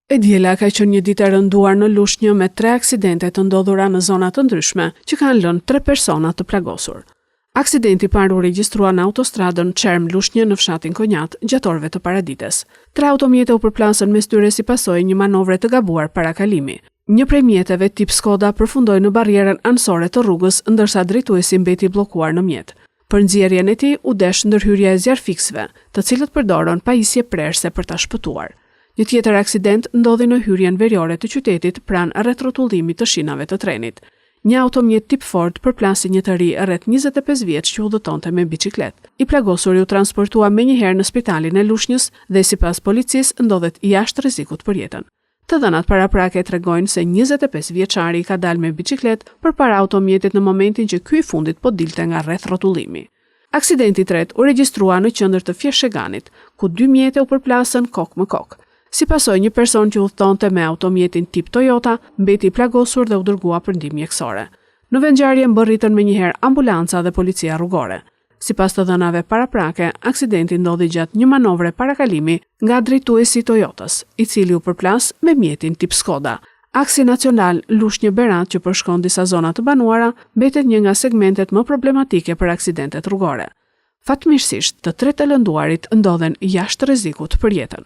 E diela ka qenë një ditë e rënduar në Lushnjë me 3 aksidente të ndodhura në zona të ndryshme që kanë lënë 3 persona të plagosur. Aksidenti i parë u regjistrua në autostradën Çerm-Lushnjë në fshatin Konjat, gjatë orëve të paradites. 3 automjete u përplasën mes tyre si pasojë një manovre të gabuar parakalimi. Një prej mjeteve tip Skoda përfundoi në barrierën anësore të rrugës, ndërsa drejtuesi mbeti bllokuar në mjet. Për nxjerrjen e tij u desh ndërhyrja e zjarrfiksëve, të cilët përdorën pajisje prerëse për ta shpëtuar. Një tjetër aksident ndodhi në hyrjen veriore të qytetit pranë rrethotullimit të shinave të trenit. Një automjet tip Ford përplasi një të ri rreth 25 vjeç që udhëtonte me biçikletë. I plagosuri u transportua menjëherë në spitalin e Lushnjës dhe sipas policisë ndodhet jashtë rrezikut për jetën. Të dhënat paraprake tregojnë se 25 vjeçari ka dalë me biçikletë përpara automjetit në momentin që ky i fundit po dilte nga rrethrotullimi. Aksidenti i tretë u regjistrua në qendër të Fjesheganit, ku 2 mjete u përplasën kok më kok. Si pasojë, një person që udhëtonte me automjetin tip Toyota mbeti i plagosur dhe u dërgua për ndihmë mjekësore. Në vendngjarje mbërritën menjëherë ambulanca dhe policia rrugore. Sipas të dhënave paraprake, aksidenti ndodhi gjatë një manovre parakalimi nga drejtuesi i Toyotas, i cili u përplas me mjetin tip Skoda. Aksi nacional Lushnjë-Berat, që përshkon disa zona të banuara, mbetet një nga segmentet më problematike për aksidentet rrugore. Fatmirësisht, të 3 të lënduarit ndodhen jashtë rrezikut për jetën.